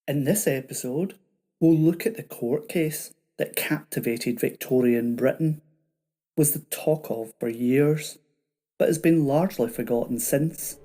In this episode, we'll look at the court case that captivated Victorian Britain, was the talk of for years, but has been largely forgotten since.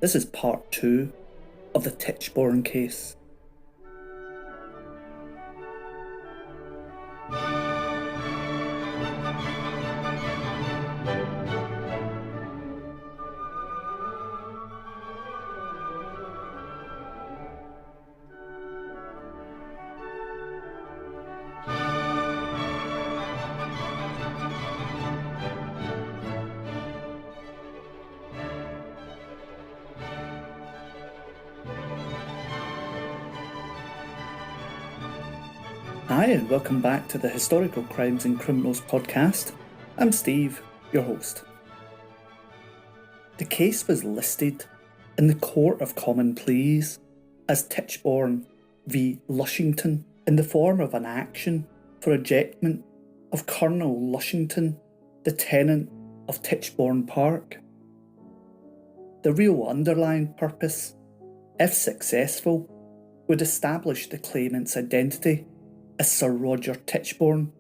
This is part 2 of the Tichborne case. Hi and welcome back to the Historical Crimes and Criminals podcast. I'm Steve, your host. The case was listed in the Court of Common Pleas as Tichborne v Lushington in the form of an action for ejectment of Colonel Lushington, the tenant of Tichborne Park. The real underlying purpose, if successful, would establish the claimant's identity as Sir Roger Tichborne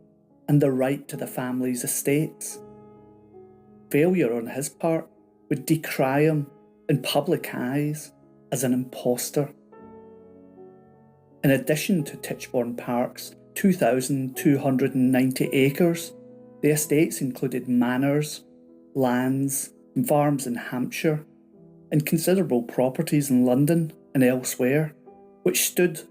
and the right to the family's estates. Failure on his part would decry him in public eyes as an imposter. In addition to Tichborne Park's 2,290 acres, the estates included manors, lands and farms in Hampshire, and considerable properties in London and elsewhere, which stood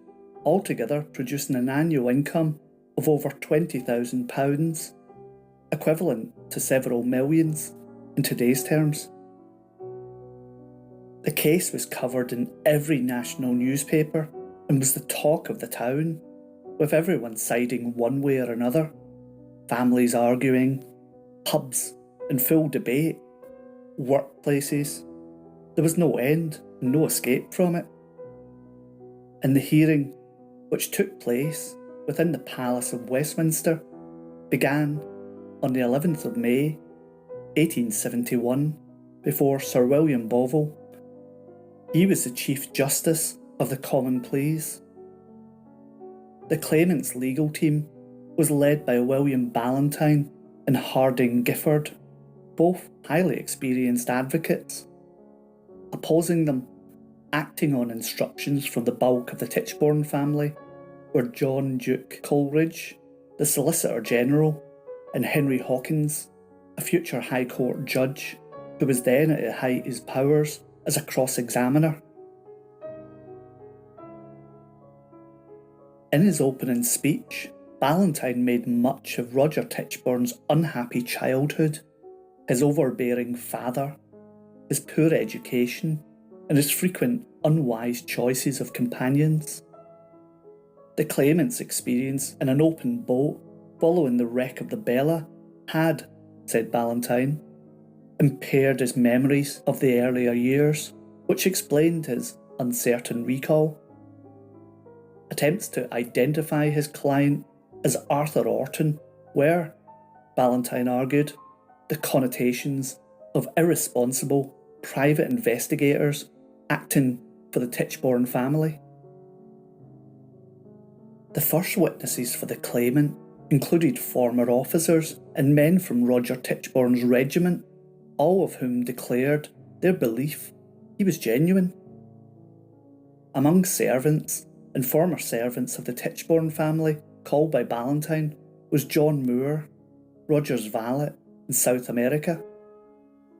altogether producing an annual income of over £20,000, equivalent to several millions in today's terms. The case was covered in every national newspaper and was the talk of the town, with everyone siding one way or another, families arguing, pubs in full debate, workplaces. There was no end and no escape from it. In the hearing, which took place within the Palace of Westminster, began on the 11th of May 1871 before Sir William Bovill. He was the Chief Justice of the Common Pleas. The claimant's legal team was led by William Ballantyne and Harding Gifford, both highly experienced advocates. Opposing them, acting on instructions from the bulk of the Tichborne family, were John Duke Coleridge, the Solicitor General, and Henry Hawkins, a future High Court judge who was then at the height of his powers as a cross-examiner. In his opening speech, Ballantyne made much of Roger Tichborne's unhappy childhood, his overbearing father, his poor education, and his frequent unwise choices of companions. The claimant's experience in an open boat following the wreck of the Bella had, said Ballantyne, impaired his memories of the earlier years, which explained his uncertain recall. Attempts to identify his client as Arthur Orton were, Ballantyne argued, the connotations of irresponsible private investigators acting for the Tichborne family. The first witnesses for the claimant included former officers and men from Roger Tichborne's regiment, all of whom declared their belief he was genuine. Among servants and former servants of the Tichborne family called by Ballantyne was John Moore, Roger's valet in South America.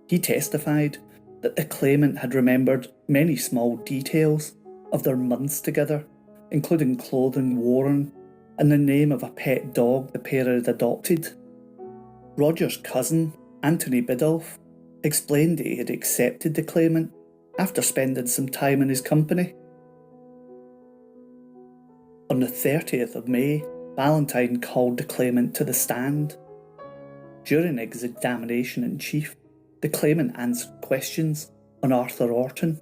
He testified that the claimant had remembered many small details of their months together, including clothing worn and the name of a pet dog the pair had adopted. Roger's cousin, Anthony Biddulph, explained that he had accepted the claimant after spending some time in his company. On the 30th of May, Ballantyne called the claimant to the stand. During his examination in chief, the claimant answered questions on Arthur Orton,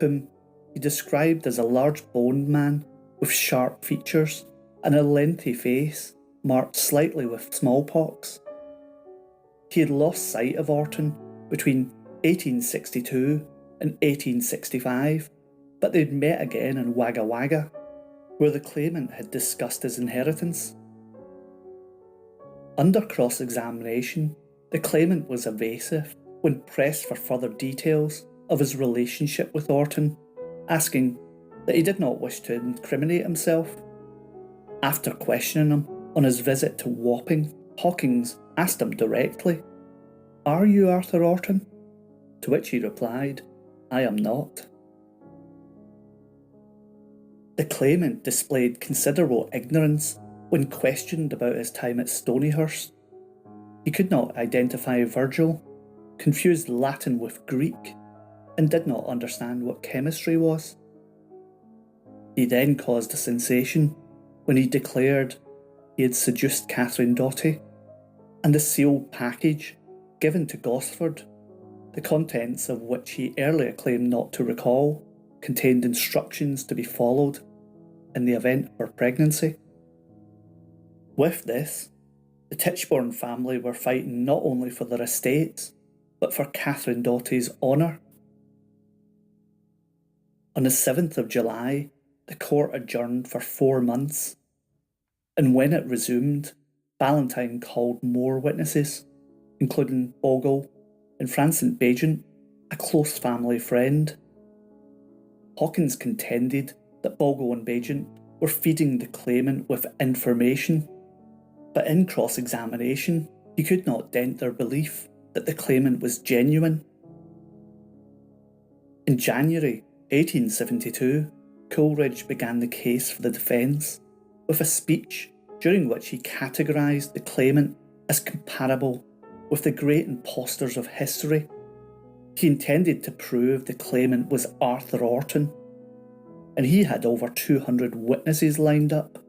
whom he described as a large-boned man with sharp features and a lengthy face marked slightly with smallpox. He had lost sight of Orton between 1862 and 1865, but they'd met again in Wagga Wagga, where the claimant had discussed his inheritance. Under cross-examination, the claimant was evasive when pressed for further details of his relationship with Orton, asking that he did not wish to incriminate himself. After questioning him on his visit to Wapping, Hawkins asked him directly, "Are you Arthur Orton?" To which he replied, "I am not." The claimant displayed considerable ignorance when questioned about his time at Stonyhurst. He could not identify Virgil, confused Latin with Greek, and did not understand what chemistry was. He then caused a sensation when he declared he had seduced Catherine Doughty, and the sealed package given to Gosford, the contents of which he earlier claimed not to recall, contained instructions to be followed in the event of her pregnancy. With this, the Tichborne family were fighting not only for their estates, but for Catherine Doughty's honour. On the 7th of July, the court adjourned for 4 months, and when it resumed, Ballantyne called more witnesses, including Bogle and Francis Bagent, a close family friend. Hawkins contended that Bogle and Bagent were feeding the claimant with information, but in cross-examination he could not dent their belief that the claimant was genuine. In January 1872, Coleridge began the case for the defence with a speech during which he categorised the claimant as comparable with the great impostors of history. He intended to prove the claimant was Arthur Orton, and he had over 200 witnesses lined up,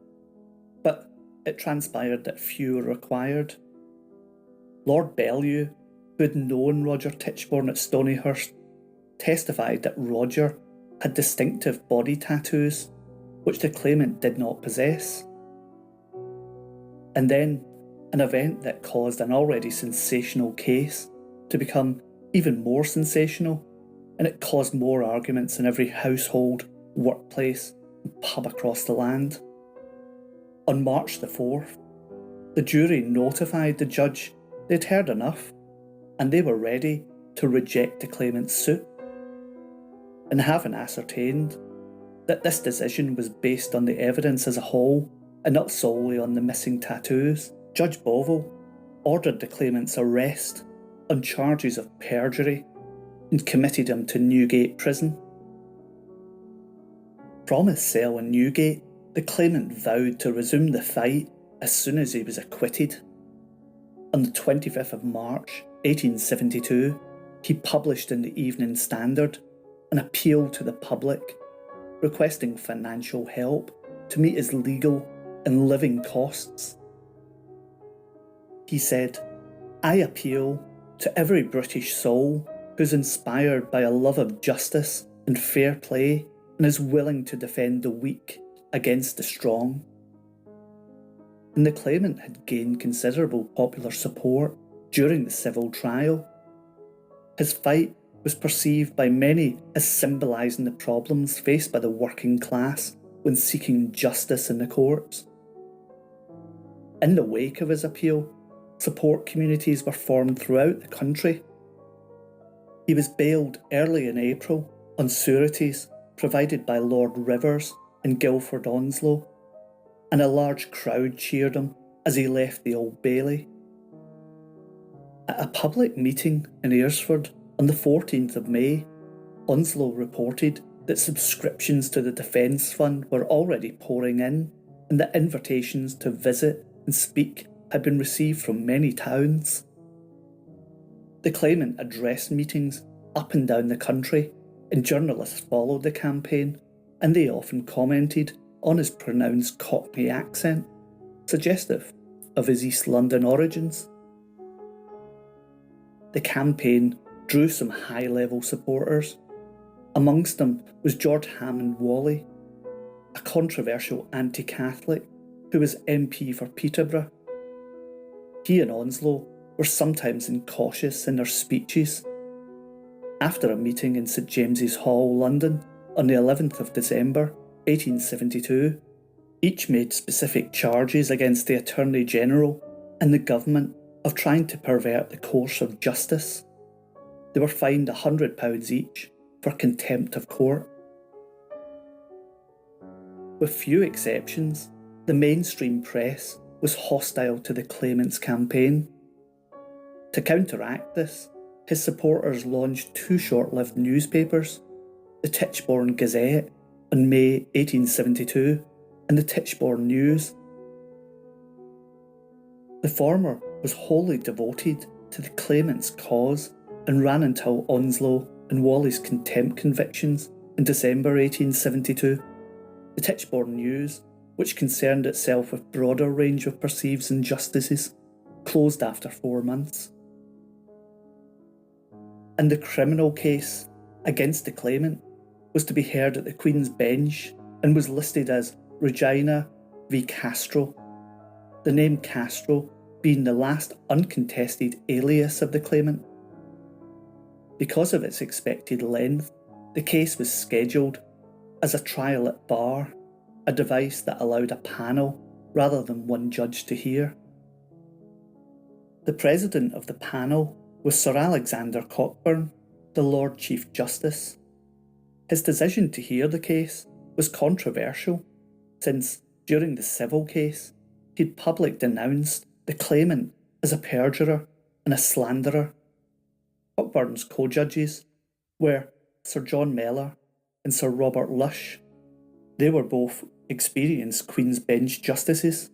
but it transpired that few were required. Lord Bellew, who had known Roger Tichborne at Stonyhurst, testified that Roger had distinctive body tattoos, which the claimant did not possess. And then, an event that caused an already sensational case to become even more sensational, and it caused more arguments in every household, workplace, and pub across the land. On March the 4th, the jury notified the judge they'd heard enough, and they were ready to reject the claimant's suit. And having ascertained that this decision was based on the evidence as a whole, and not solely on the missing tattoos, Judge Bovill ordered the claimant's arrest on charges of perjury and committed him to Newgate Prison. From his cell in Newgate, the claimant vowed to resume the fight as soon as he was acquitted. On the 25th of March 1872, he published in the Evening Standard an appeal to the public, requesting financial help to meet his legal and living costs. He said, "I appeal to every British soul who is inspired by a love of justice and fair play and is willing to defend the weak against the strong." And the claimant had gained considerable popular support during the civil trial. His fight was perceived by many as symbolising the problems faced by the working class when seeking justice in the courts. In the wake of his appeal, support communities were formed throughout the country. He was bailed early in April on sureties provided by Lord Rivers and Guildford Onslow, and a large crowd cheered him as he left the Old Bailey. At a public meeting in Ayersford on the 14th of May, Onslow reported that subscriptions to the Defence Fund were already pouring in, and that invitations to visit and speak had been received from many towns. The claimant addressed meetings up and down the country, and journalists followed the campaign, and they often commented on his pronounced Cockney accent, suggestive of his East London origins. The campaign drew some high-level supporters. Amongst them was George Hammond Whalley, a controversial anti-Catholic who was MP for Peterborough. He and Onslow were sometimes incautious in their speeches. After a meeting in St James's Hall, London, on the 11th of December 1872, each made specific charges against the Attorney General and the government of trying to pervert the course of justice. They were fined £100 each for contempt of court. With few exceptions, the mainstream press was hostile to the Claimant's campaign. To counteract this, his supporters launched two short-lived newspapers, the Tichborne Gazette in May 1872 and the Tichborne News. The former was wholly devoted to the Claimant's cause and ran until Onslow and Wally's contempt convictions in December 1872. The Tichborne News, which concerned itself with broader range of perceived injustices, closed after 4 months. And the criminal case against the Claimant was to be heard at the Queen's Bench and was listed as Regina v Castro, the name Castro being the last uncontested alias of the Claimant. Because of its expected length, the case was scheduled as a trial at bar, a device that allowed a panel rather than one judge to hear. The president of the panel was Sir Alexander Cockburn, the Lord Chief Justice. His decision to hear the case was controversial, since during the civil case he'd publicly denounced the Claimant as a perjurer and a slanderer. Cockburn's co-judges were Sir John Mellor and Sir Robert Lush. They were both experienced Queen's Bench justices.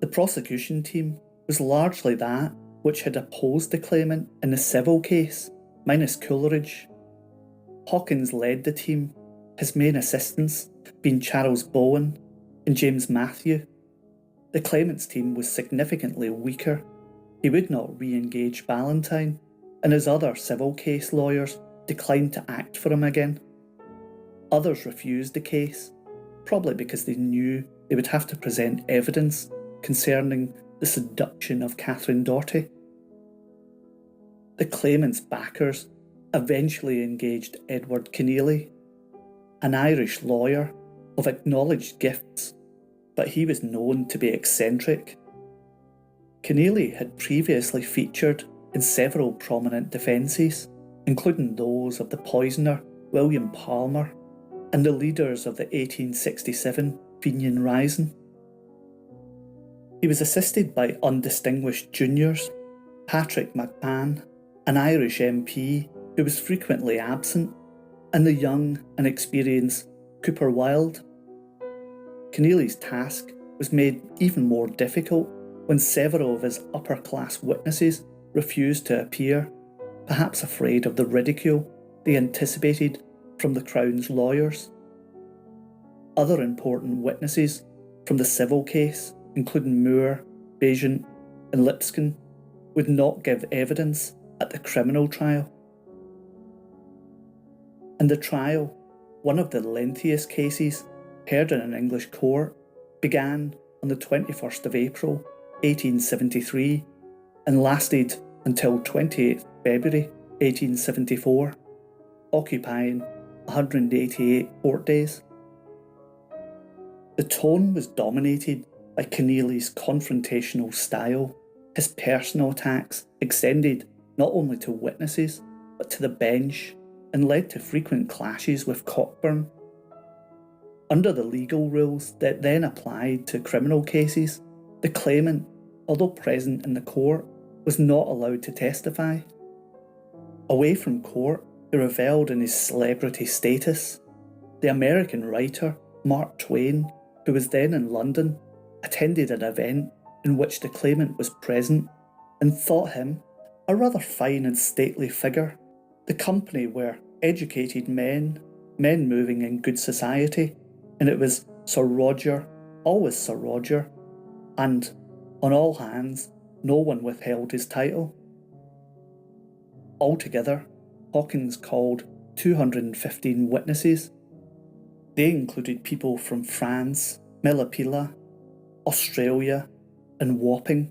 The prosecution team was largely that which had opposed the Claimant in the civil case, minus Coleridge. Hawkins led the team, his main assistants being Charles Bowen and James Matthew. The Claimant's team was significantly weaker. He would not re-engage Ballantyne, and his other civil case lawyers declined to act for him again. Others refused the case, probably because they knew they would have to present evidence concerning the seduction of Catherine Doughty. The Claimant's backers eventually engaged Edward Keneally, an Irish lawyer of acknowledged gifts, but he was known to be eccentric. Keneally had previously featured in several prominent defences, including those of the poisoner William Palmer and the leaders of the 1867 Fenian Rising. He was assisted by undistinguished juniors, Patrick McMahon, an Irish MP who was frequently absent, and the young and experienced Cooper Wilde. Keneally's task was made even more difficult when several of his upper-class witnesses refused to appear, perhaps afraid of the ridicule they anticipated from the Crown's lawyers. Other important witnesses from the civil case, including Moore, Bagent and Lipscomb, would not give evidence at the criminal trial. And the trial, one of the lengthiest cases heard in an English court, began on the 21st of April 1873 and lasted until 28th February 1874, occupying 188 court days. The tone was dominated by Keneally's confrontational style. His personal attacks extended not only to witnesses but to the bench and led to frequent clashes with Cockburn. Under the legal rules that then applied to criminal cases, the Claimant, although present in the court, was not allowed to testify. Away from court, he revelled in his celebrity status. The American writer Mark Twain, who was then in London, attended an event in which the Claimant was present and thought him a rather fine and stately figure. The company were educated men moving in good society, and it was Sir Roger, always Sir Roger, and on all hands, no one withheld his title. Altogether, Hawkins called 215 witnesses. They included people from France, Melipilla, Australia, and Wapping,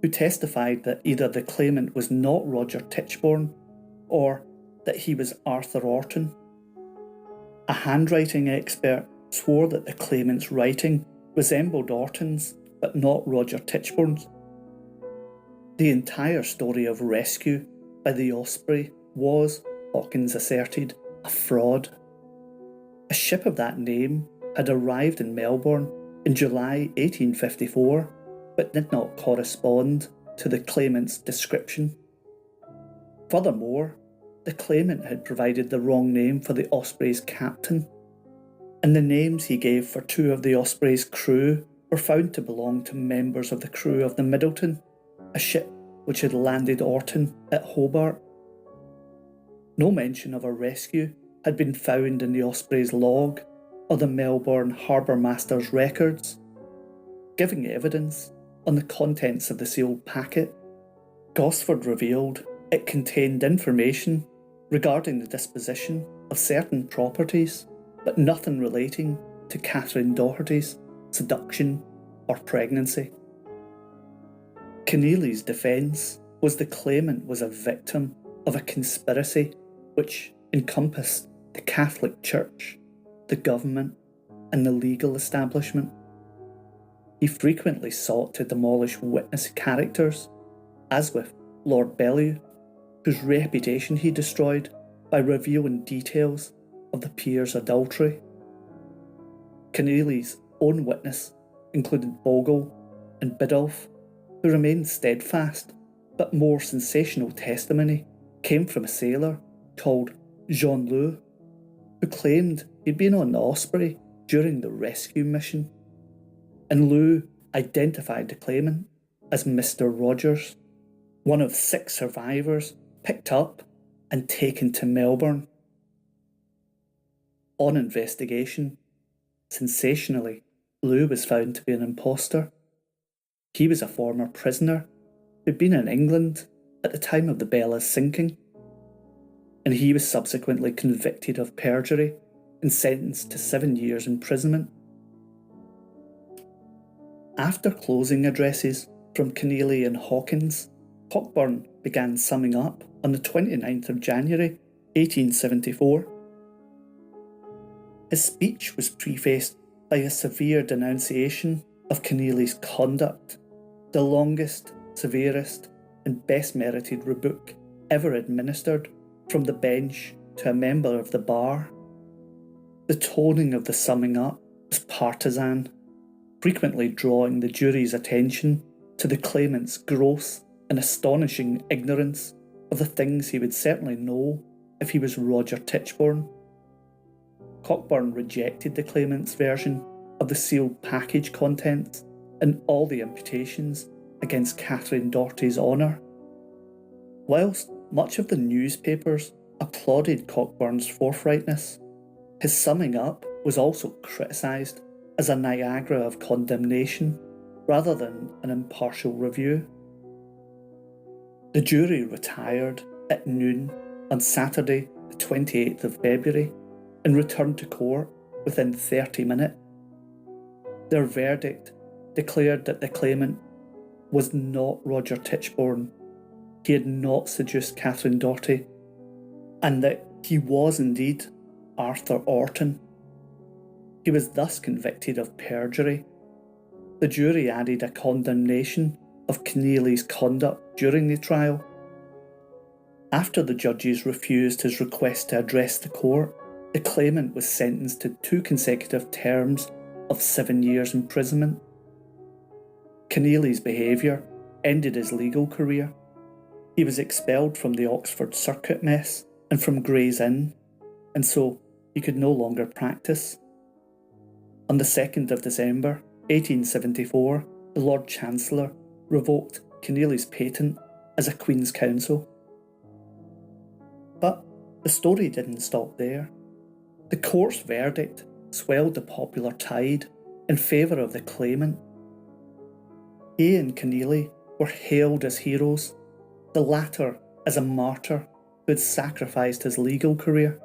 who testified that either the Claimant was not Roger Tichborne, or that he was Arthur Orton. A handwriting expert swore that the claimant's writing resembled Orton's, but not Roger Tichborne's. The entire story of rescue by the Osprey was, Hawkins asserted, a fraud. A ship of that name had arrived in Melbourne in July 1854, but did not correspond to the claimant's description. Furthermore, the claimant had provided the wrong name for the Osprey's captain, and the names he gave for two of the Osprey's crew were found to belong to members of the crew of the Middleton, a ship which had landed Orton at Hobart. No mention of a rescue had been found in the Osprey's log or the Melbourne Harbour Master's records, giving evidence on the contents of the sealed packet. Gosford revealed it contained information regarding the disposition of certain properties, but nothing relating to Catherine Doherty's seduction or pregnancy. Keneally's defence was the claimant was a victim of a conspiracy which encompassed the Catholic Church, the government, and the legal establishment. He frequently sought to demolish witness characters, as with Lord Bellew, whose reputation he destroyed by revealing details of the peer's adultery. Keneally's own witness included Bogle and Biddulph, who remained steadfast, but more sensational testimony came from a sailor called Jean Lou, who claimed he'd been on the Osprey during the rescue mission, and Lou identified the claimant as Mr. Rogers, one of 6 survivors picked up and taken to Melbourne. On investigation, sensationally, Lou was found to be an imposter. He was a former prisoner who'd been in England at the time of the Bella's sinking, and he was subsequently convicted of perjury and sentenced to 7 years imprisonment. After closing addresses from Keneally and Hawkins, Cockburn began summing up on the 29th of January 1874. His speech was prefaced by a severe denunciation of Keneally's conduct, the longest, severest, and best merited rebuke ever administered from the bench to a member of the bar. The toning of the summing up was partisan, frequently drawing the jury's attention to the claimant's gross and astonishing ignorance of the things he would certainly know if he was Roger Tichborne. Cockburn rejected the claimant's version of the sealed package contents and all the imputations against Catherine Doherty's honour. Whilst much of the newspapers applauded Cockburn's forthrightness, his summing up was also criticised as a Niagara of condemnation rather than an impartial review. The jury retired at noon on Saturday the 28th of February and returned to court within 30 minutes. Their verdict declared that the claimant was not Roger Tichborne, he had not seduced Catherine Doherty, and that he was indeed Arthur Orton. He was thus convicted of perjury. The jury added a condemnation of Keneally's conduct during the trial. After the judges refused his request to address the court, the claimant was sentenced to 2 consecutive terms of 7 years imprisonment. Keneally's behaviour ended his legal career. He was expelled from the Oxford Circuit Mess and from Gray's Inn, and so he could no longer practice. On the 2nd of December 1874, the Lord Chancellor revoked Keneally's patent as a Queen's Counsel. But the story didn't stop there. The court's verdict swelled the popular tide in favour of the claimant. He and Keneally were hailed as heroes, the latter as a martyr who had sacrificed his legal career.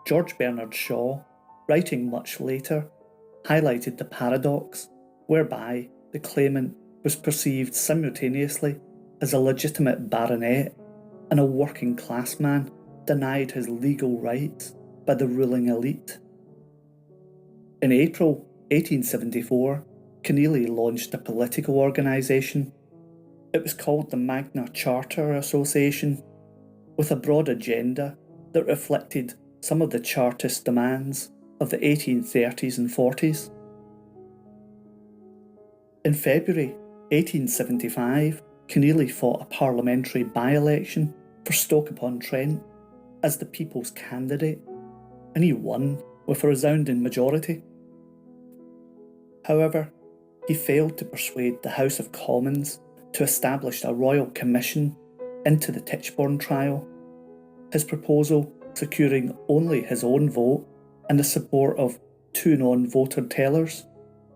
George Bernard Shaw, writing much later, highlighted the paradox whereby the claimant was perceived simultaneously as a legitimate baronet and a working class man denied his legal rights by the ruling elite. In April 1874, Keneally launched a political organisation. It was called the Magna Charta Association, with a broad agenda that reflected some of the Chartist demands of the 1830s and 40s. In February 1875, Keneally fought a parliamentary by-election for Stoke-upon-Trent as the People's candidate, and he won with a resounding majority. However, he failed to persuade the House of Commons to establish a royal commission into the Tichborne trial, his proposal securing only his own vote and the support of 2 non-voter tellers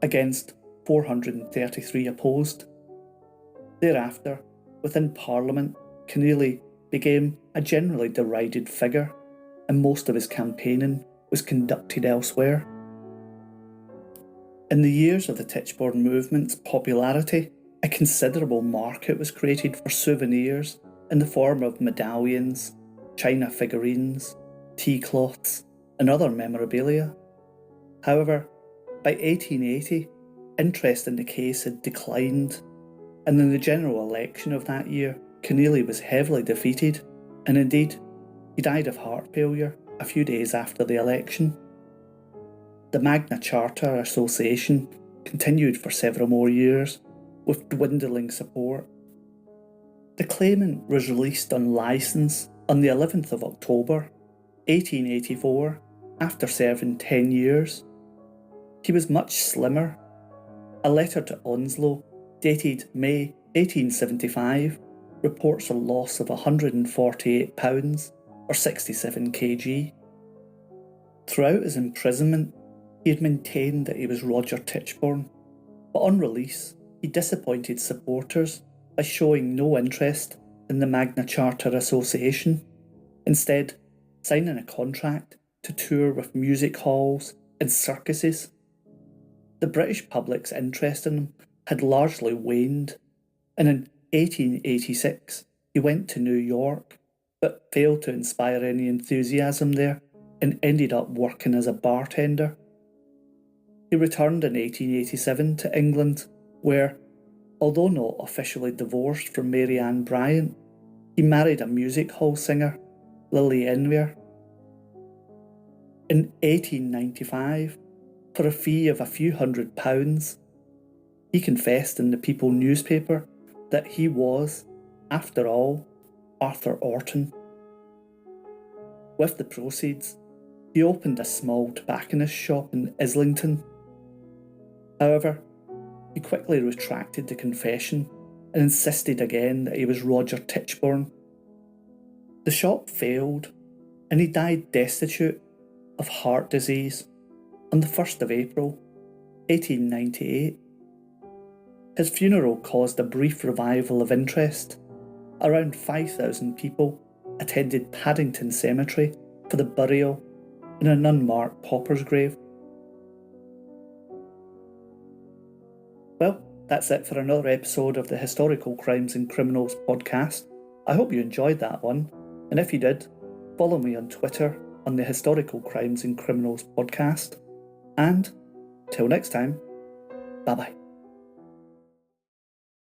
against 433 opposed. Thereafter, within Parliament, Keneally became a generally derided figure, and most of his campaigning was conducted elsewhere. In the years of the Tichborne movement's popularity, a considerable market was created for souvenirs in the form of medallions, china figurines, tea cloths, and other memorabilia. However, by 1880, interest in the case had declined, and in the general election of that year, Keneally was heavily defeated, and indeed, he died of heart failure a few days after the election. The Magna Charta Association continued for several more years, with dwindling support. The Claimant was released on licence on the 11th of October, 1884, after serving 10 years. He was much slimmer. A letter to Onslow, dated May 1875, reports a loss of £148, or 67 kg. Throughout his imprisonment, he had maintained that he was Roger Tichborne, but on release, he disappointed supporters by showing no interest in the Magna Charta Association, instead signing a contract to tour with music halls and circuses. The British public's interest in him had largely waned, and in 1886 he went to New York, but failed to inspire any enthusiasm there and ended up working as a bartender. He returned in 1887 to England, where, although not officially divorced from Mary Ann Bryant, he married a music hall singer, Lily Enware. In 1895, for a fee of a few £100, he confessed in the People newspaper that he was, after all, Arthur Orton. With the proceeds, he opened a small tobacconist shop in Islington. However, he quickly retracted the confession and insisted again that he was Roger Tichborne. The shop failed, and he died destitute of heart disease on the 1st of April, 1898. His funeral caused a brief revival of interest. Around 5,000 people attended Paddington Cemetery for the burial in an unmarked pauper's grave. Well, that's it for another episode of the Historical Crimes and Criminals podcast. I hope you enjoyed that one, and if you did, follow me on Twitter on the Historical Crimes and Criminals podcast. And till next time, bye bye.